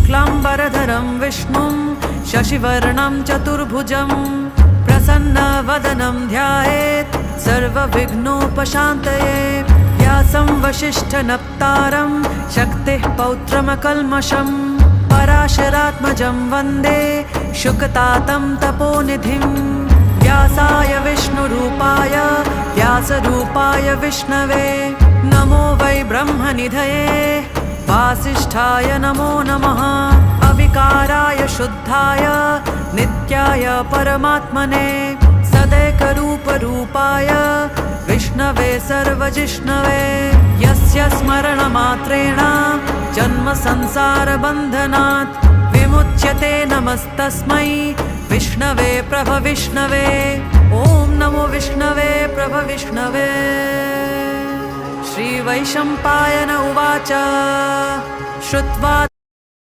शुक्लाम्बरधरं विष्णुं शशिवर्णं चतुर्भुजं प्रसन्नवदनं ध्यायेत् सर्वविघ्नोपशान्तये। व्यासं वसिष्ठनप्तारं शक्तिः पौत्रमकल्मषम् पराशरात्मजं वन्दे शुकतातं तपोनिधिं। व्यासाय विष्णुरूपाय व्यासरूपाय विष्णवे नमो वै ब्रह्मनिधये वासिष्ठाय नमो नमः। अविकाराय शुद्धाय नित्याय परमात्मने सदैकरूपरूपाय विष्णवे सर्वजिष्णवे। यस्य स्मरणमात्रेण जन्मसंसारबन्धनात् विमुच्यते नमस्तस्मै विष्णवे प्रभविष्णवे। ॐ नमो विष्णवे प्रभविष्णवे। श्रीवैशम्पायन उवाच श्रुत्वा